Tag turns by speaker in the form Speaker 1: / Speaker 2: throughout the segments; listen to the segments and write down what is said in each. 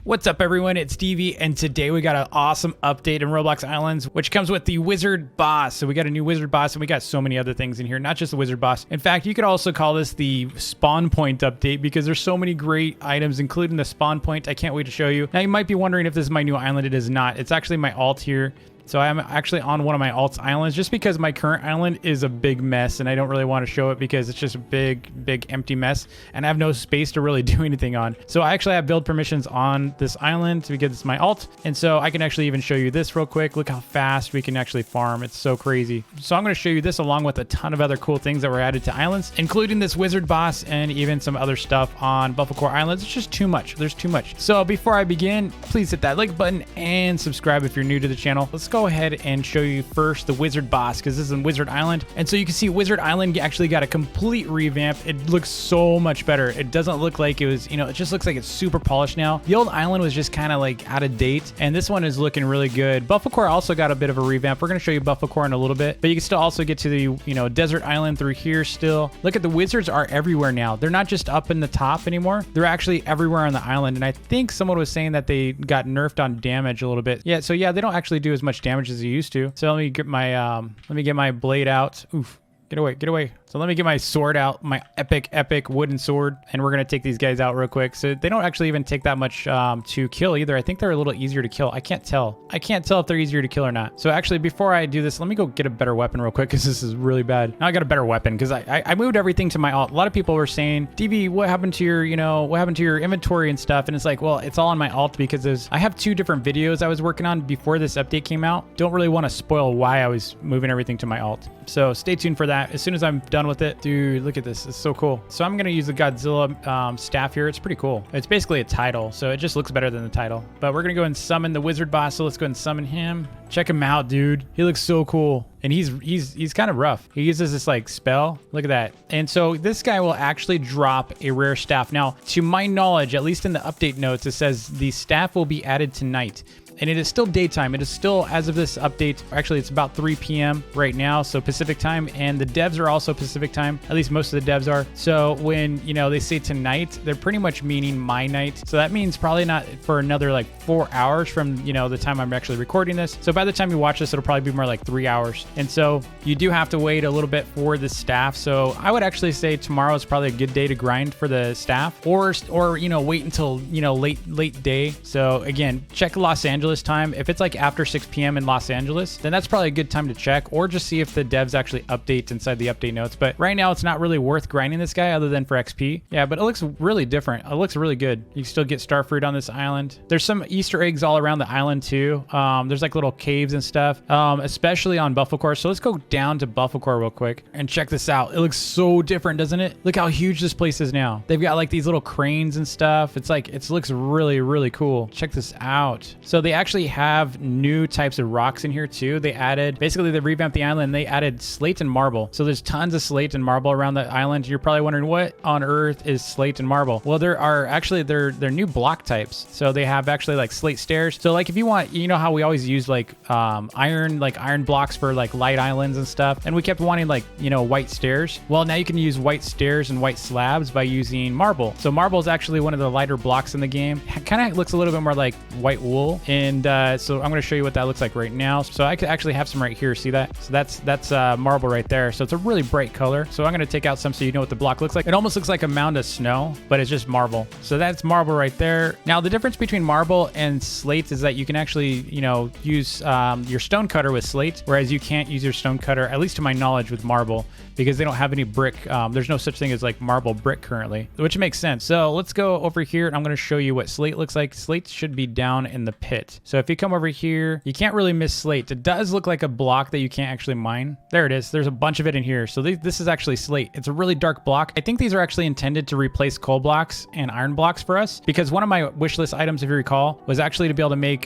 Speaker 1: What's up everyone, it's Stevie, and today we got an awesome update in Roblox Islands, which comes with the wizard boss. So we got a new wizard boss, and we got so many other things in here, not just the wizard boss. In fact, you could also call this the spawn point update because there's so many great items, including the spawn point. I can't wait to show you. Now you might be wondering if this is my new island. It is not. It's actually my alt here. So I'm actually on one of my alt's islands just because my current island is a big mess and I don't really want to show it because it's just a big empty mess and I have no space to really do anything on. So I actually have build permissions on this island because it's my alt. And so I can actually even show you this real quick. Look how fast we can actually farm. It's so crazy. So I'm going to show you this along with a ton of other cool things that were added to islands, including this wizard boss and even some other stuff on Buffalkor Islands. It's just too much. There's too much. So before I begin, please hit that like button and subscribe if you're new to the channel. Let's go ahead and show you first the wizard boss because this is in Wizard Island. And so you can see Wizard Island actually got a complete revamp. It looks so much better. It doesn't look like it was, it just looks like it's super polished now. The old island was just kind of like out of date, and this one is looking really good. Buffalkor also got a bit of a revamp. We're going to show you Buffalkor in a little bit, but you can still also get to the, desert island through here still. Look at the wizards are everywhere now. They're not just up in the top anymore. They're actually everywhere on the island. And I think someone was saying that they got nerfed on damage a little bit. Yeah, so yeah, they don't actually do as much damage as they used to. So let me get my blade out. Oof. Get away, get away. So let me get my sword out, my epic wooden sword, and we're going to take these guys out real quick. So they don't actually even take that much to kill either. I think they're a little easier to kill. I can't tell if they're easier to kill or not. So actually, before I do this, let me go get a better weapon real quick because this is really bad. Now I got a better weapon because I moved everything to my alt. A lot of people were saying, DV, what happened to your, what happened to your inventory and stuff? And it's like, well, it's all on my alt because I have 2 different videos I was working on before this update came out. Don't really want to spoil why I was moving everything to my alt. So stay tuned for that. As soon as I'm done with it, dude, look at this. It's so cool. So I'm going to use the Godzilla staff here. It's pretty cool. It's basically a title, so it just looks better than the title. But we're going to go and summon the wizard boss. So let's go and summon him. Check him out, dude. He looks so cool. And he's kind of rough. He uses this like spell. Look at that. And so this guy will actually drop a rare staff. Now, to my knowledge, at least in the update notes, it says the staff will be added tonight. And it is still daytime. It is still, as of this update, actually it's about 3 p.m. right now, so Pacific time, and the devs are also Pacific time. At least most of the devs are. So when, they say tonight, they're pretty much meaning my night. So that means probably not for another like 4 hours from, the time I'm actually recording this. So by the time you watch this, it'll probably be more like 3 hours. And so you do have to wait a little bit for the staff. So I would actually say tomorrow is probably a good day to grind for the staff, or wait until, late day. So again, check Los Angeles time. If it's like after 6 p.m. in Los Angeles, then that's probably a good time to check, or just see if the devs actually update inside the update notes. But right now it's not really worth grinding this guy other than for XP. Yeah, but it looks really different. It looks really good. You can still get star fruit on this island. There's some Easter eggs all around the island too. There's like little caves and stuff, especially on Buffalkor. So let's go down to Buffalkor real quick and check this out. It looks so different, doesn't it? Look how huge this place is now. They've got like these little cranes and stuff. It's like, it looks really cool. Check this out. So they actually have new types of rocks in here too. They revamped the island and they added slate and marble. So there's tons of slate and marble around the island. You're probably wondering, what on earth is slate and marble? Well, there are actually, they're new block types. So they have actually like slate stairs. So like if you want, how we always use like iron blocks for like light islands and stuff. And we kept wanting like, white stairs. Well, now you can use white stairs and white slabs by using marble. So marble is actually one of the lighter blocks in the game. It kind of looks a little bit more like white wool. And so I'm going to show you what that looks like right now. So I could actually have some right here. See that? So that's marble right there. So it's a really bright color. So I'm going to take out some so you know what the block looks like. It almost looks like a mound of snow, but it's just marble. So that's marble right there. Now the difference between marble and slate is that you can actually, use your stone cutter with slate, whereas you can't use your stone cutter, at least to my knowledge, with marble, because they don't have any brick. There's no such thing as like marble brick currently, which makes sense. So let's go over here and I'm going to show you what slate looks like. Slate should be down in the pit. So if you come over here, you can't really miss slate. It does look like a block that you can't actually mine. There it is. There's a bunch of it in here. So this is actually slate. It's a really dark block. I think these are actually intended to replace coal blocks and iron blocks for us, because one of my wish list items, if you recall, was actually to be able to make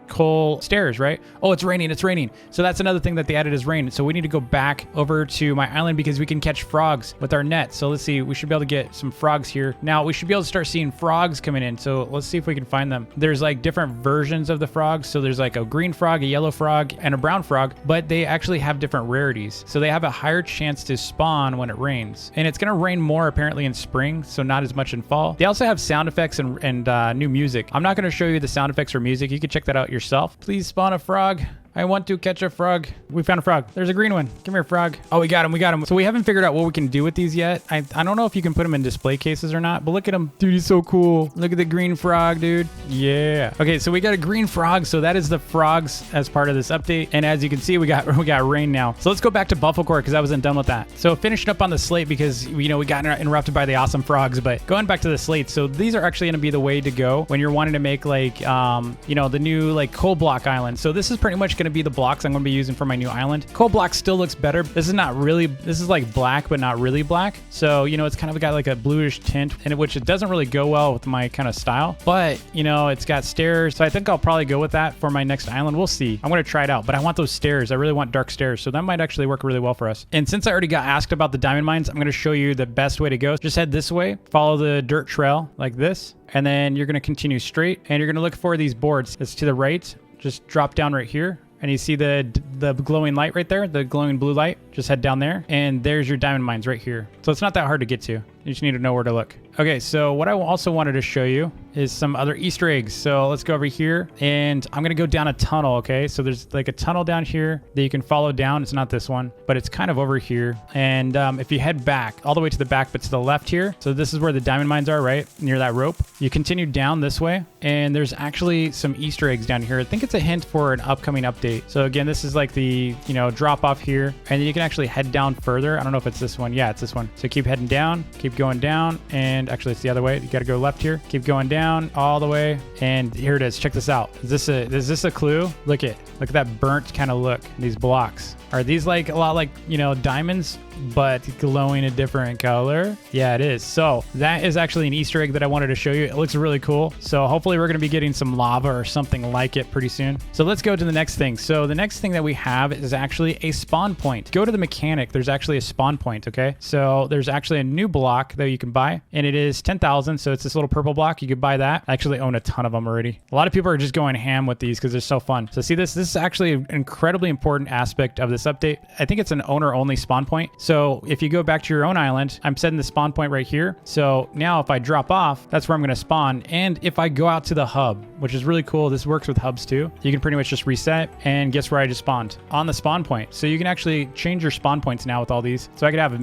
Speaker 1: coal stairs, right? Oh, it's raining. It's raining. So that's another thing that they added is rain. So we need to go back over to my island because we can catch frogs with our net. So let's see. We should be able to get some frogs here. Now we should be able to start seeing frogs coming in. So let's see if we can find them. There's like different versions versions of the frogs. So there's like a green frog, a yellow frog, and a brown frog, but they actually have different rarities. So they have a higher chance to spawn when it rains. And it's going to rain more apparently in spring, so not as much in fall. They also have sound effects and new music. I'm not going to show you the sound effects or music. You can check that out yourself. Please spawn a frog. I want to catch a frog. We found a frog. There's a green one. Come here, frog. Oh, we got him. We got him. So we haven't figured out what we can do with these yet. I don't know if you can put them in display cases or not, but look at him. Dude, he's so cool. Look at the green frog, dude. Yeah. Okay, so we got a green frog. So that is the frogs as part of this update. And as you can see, we got rain now. So let's go back to Buffalkor because I wasn't done with that. So finishing up on the slate because, we got interrupted by the awesome frogs, but going back to the slate. So these are actually going to be the way to go when you're wanting to make like, the new like SKYBLOCK Island. So this is pretty much going to be the blocks I'm going to be using for my new island. SKYBLOCK still looks better. This is like black, but not really black. So, it's kind of got like a bluish tint in it, which it doesn't really go well with my kind of style, but it's got stairs. So I think I'll probably go with that for my next island. We'll see. I'm going to try it out, but I want those stairs. I really want dark stairs. So that might actually work really well for us. And since I already got asked about the diamond mines, I'm going to show you the best way to go. Just head this way, follow the dirt trail like this, and then you're going to continue straight and you're going to look for these boards. It's to the right. Just drop down right here. And you see the glowing light right there, the glowing blue light. Just head down there and there's your diamond mines right here. So it's not that hard to get to. You just need to know where to look. Okay, so what I also wanted to show you is some other Easter eggs. So let's go over here and I'm gonna go down a tunnel, okay? So there's like a tunnel down here that you can follow down. It's not this one, but it's kind of over here. And if you head back, all the way to the back, but to the left here, so this is where the diamond mines are, right? Near that rope. You continue down this way and there's actually some Easter eggs down here. I think it's a hint for an upcoming update. So again, this is like the, drop off here and then you can actually head down further. I don't know if it's this one. Yeah, it's this one. So keep heading down, keep going down, and actually it's the other way. You got to go left here. Keep going down all the way, and here it is. Check this out. Is this a clue? Look at that burnt kind of look. These blocks. Are these like a lot like, diamonds, but glowing a different color? Yeah, it is. So that is actually an Easter egg that I wanted to show you. It looks really cool. So hopefully we're going to be getting some lava or something like it pretty soon. So let's go to the next thing. So the next thing that we have is actually a spawn point. Go to the mechanic. There's actually a spawn point, okay? So there's actually a new block that you can buy, and it is 10,000. So it's this little purple block. You could buy that. I actually own a ton of them already. A lot of people are just going ham with these because they're so fun. So see this is actually an incredibly important aspect of this update. I think it's an owner only spawn point. So if you go back to your own island, I'm setting the spawn point right here. So now if I drop off, that's where I'm going to spawn. And if I go out to the hub, which is really cool, this works with hubs too. You can pretty much just reset, and guess where I just spawned? On the spawn point. So you can actually change your spawn points now with all these. So I could have,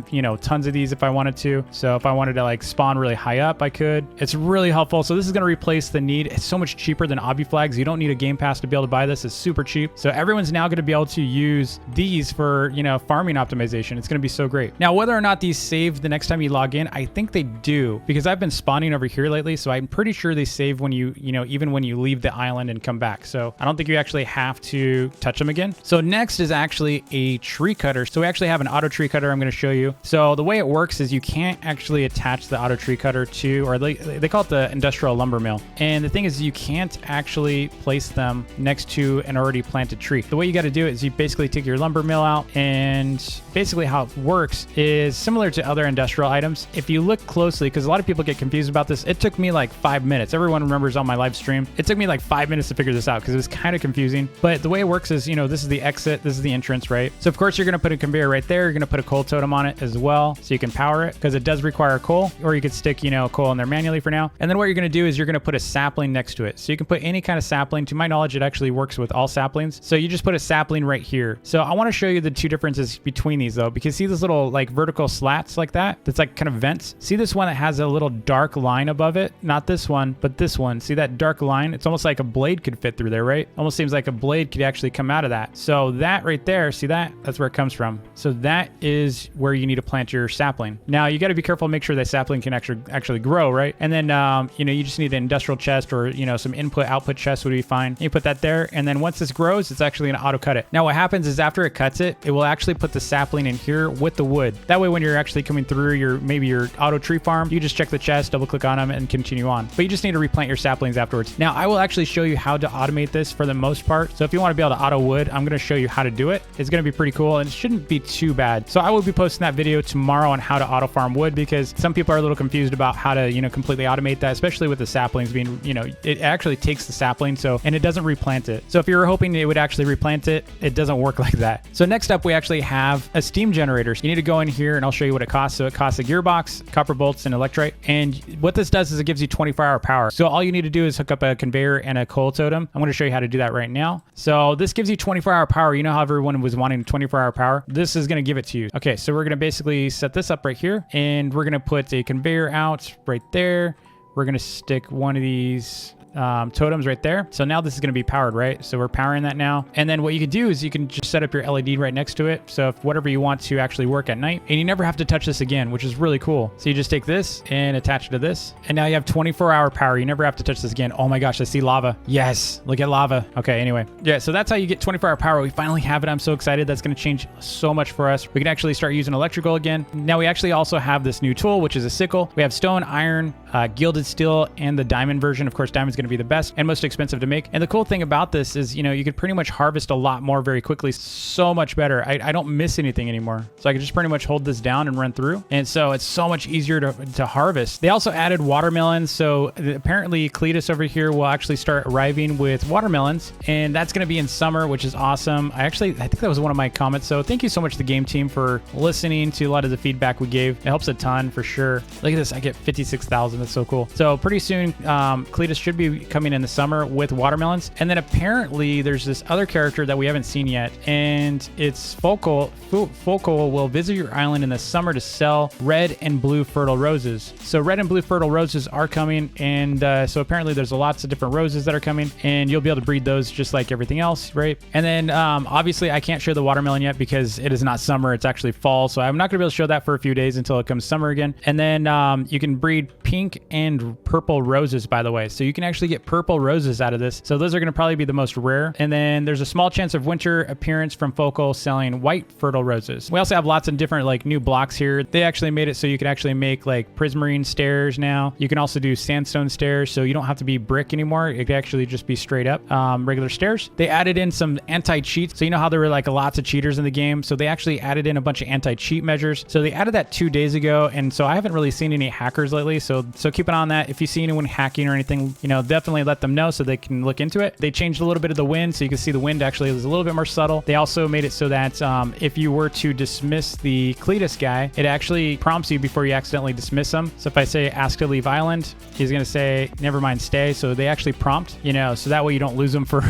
Speaker 1: tons of these if I wanted to. So if I wanted to like spawn really high up, I could. It's really helpful. So this is going to replace the need. It's so much cheaper than obby flags. You don't need a game pass to be able to buy this. It's super cheap. So everyone's now going to be able to use these for, farming optimization. It's going to be so great. Now, whether or not these save the next time you log in, I think they do, because I've been spawning over here lately. So I'm pretty sure they save when even when you leave the island and come back. So I don't think you actually have to touch them again. So next is actually a tree cutter. So we actually have an auto tree cutter I'm going to show you. So the way it works is you can't actually attach the auto tree cutter to, or they call it the industrial lumber mill. And the thing is, you can't actually place them next to an already planted tree. The way you got to do it is you basically take your lumber mill out, and basically how it works is similar to other industrial items. If you look closely, because a lot of people get confused about this, it took me like 5 minutes. Everyone remembers on my live stream, it took me like 5 minutes to figure this out because it was kind of confusing. But the way it works is, this is the exit, this is the entrance, right? So of course you're going to put a conveyor right there. You're going to put a coal totem on it as well, so you can power it, because it does require coal, or you could stick, coal in there manually for now. And then what you're going to do is you're going to put a sapling next to it. So you can put any kind of sapling. To my knowledge, it actually works with all saplings. So you just put a sapling right here. So I want to show you the two differences between these though, because see this little like vertical slats like that? That's like kind of vents. See this one that has a little dark line above it? Not this one, but this one. See that dark line? It's almost like a blade could fit through there, right? Almost seems like a blade could actually come out of that. So that right there, see that? That's where it comes from. So that is where you need to plant your sapling. Now you got to be careful, make sure that sapling can actually grow, right? And then, you just need an industrial chest, or, some input output chest would be fine. You put that there. And then once this grows, it's actually going to auto cut it. Now what happens is after it cuts it, it will actually put the sapling in here with the wood. That way, when you're actually coming through maybe your auto tree farm, you just check the chest, double click on them, and continue on. But you just need to replant your saplings afterwards. Now, Now, I will actually show you how to automate this for the most part. So if you want to be able to auto wood, I'm going to show you how to do it. It's going to be pretty cool and it shouldn't be too bad. So I will be posting that video tomorrow on how to auto farm wood, because some people are a little confused about how to, completely automate that, especially with the saplings being, it actually takes the sapling, and it doesn't replant it. So if you were hoping it would actually replant it, it doesn't work like that. So next up, we actually have a steam generator. So you need to go in here and I'll show you what it costs. So it costs a gearbox, copper bolts, and electrite. And what this does is it gives you 24-hour power. So all you need to do is hook up a conveyor and a coal totem. I'm going to show you how to do that right now. So this gives you 24-hour power. You know how everyone was wanting 24-hour power? This is going to give it to you. Okay, so we're going to basically set this up right here, and we're going to put a conveyor out right there. We're going to stick one of these totems right there. So now this is going to be powered, right? So we're powering that now. And then what you can do is you can just set up your LED right next to it. So if whatever you want to actually work at night, and you never have to touch this again, which is really cool. So you just take this and attach it to this. And now you have 24-hour power. You never have to touch this again. Oh my gosh, I see lava. Yes, look at lava. Okay, anyway. Yeah, so that's how you get 24-hour power. We finally have it. I'm so excited. That's going to change so much for us. We can actually start using electrical again. Now we actually also have this new tool, which is a sickle. We have stone, iron, gilded steel, and the diamond version. Of course, diamond's going to be the best and most expensive to make. And the cool thing about this is, you could pretty much harvest a lot more very quickly. So much better. I don't miss anything anymore. So I can just pretty much hold this down and run through. And so it's so much easier to harvest. They also added watermelons. So apparently Cletus over here will actually start arriving with watermelons. And that's going to be in summer, which is awesome. I think that was one of my comments. So thank you so much to the game team for listening to a lot of the feedback we gave. It helps a ton for sure. Look at this. I get 56,000. That's so cool. So pretty soon, Cletus should be coming in the summer with watermelons. And then apparently there's this other character that we haven't seen yet, and it's Buffalkor. Buffalkor will visit your island in the summer to sell red and blue fertile roses. So red and blue fertile roses are coming, and so apparently there's lots of different roses that are coming, and you'll be able to breed those just like everything else, right? And then obviously I can't show the watermelon yet because it is not summer, it's actually fall, so I'm not gonna be able to show that for a few days until it comes summer again. And then you can breed pink and purple roses, by the way, so you can actually get purple roses out of this. So those are going to probably be the most rare. And then there's a small chance of winter appearance from Buffalkor selling white fertile roses. We also have lots of different like new blocks here. They actually made it so you can actually make like prismarine stairs now. You can also do sandstone stairs, so you don't have to be brick anymore. It could actually just be straight up regular stairs. They added in some anti-cheats. So you know how there were like lots of cheaters in the game? So they actually added in a bunch of anti-cheat measures. So they added that 2 days ago. And so I haven't really seen any hackers lately. So keep an eye on that. If you see anyone hacking or anything, definitely let them know so they can look into it. They changed a little bit of the wind, so you can see the wind actually is a little bit more subtle. They also made it so that if you were to dismiss the Cletus guy, it actually prompts you before you accidentally dismiss him. So if I say ask to leave island, he's going to say never mind, stay. So they actually prompt, so that way you don't lose them for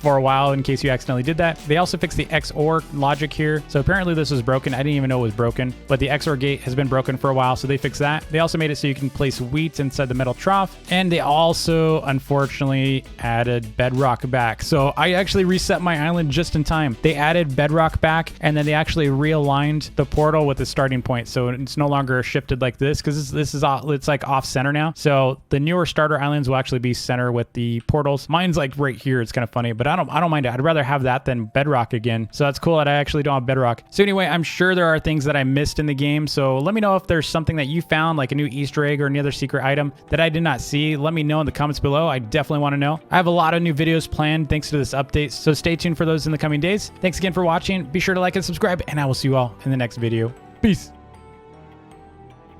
Speaker 1: a while in case you accidentally did that. They also fixed the XOR logic here. So apparently this was broken. I didn't even know it was broken, but the XOR gate has been broken for a while, so they fixed that. They also made it so you can place wheat inside the metal trough, and they also unfortunately added bedrock back. So I actually reset my island just in time. They added bedrock back, and then they actually realigned the portal with the starting point, so it's no longer shifted like this, because it's like off center now. So the newer starter islands will actually be center with the portals. Mine's like right here. It's kind of funny, but I don't mind it. I'd rather have that than bedrock again. So that's cool that I actually don't have bedrock. So anyway, I'm sure there are things that I missed in the game, so let me know if there's something that you found, like a new Easter egg or any other secret item that I did not see. Let me know in the comments below. I definitely want to know. I have a lot of new videos planned thanks to this update, so stay tuned for those in the coming days. Thanks again for watching. Be sure to like and subscribe, and I will see you all in the next video. Peace.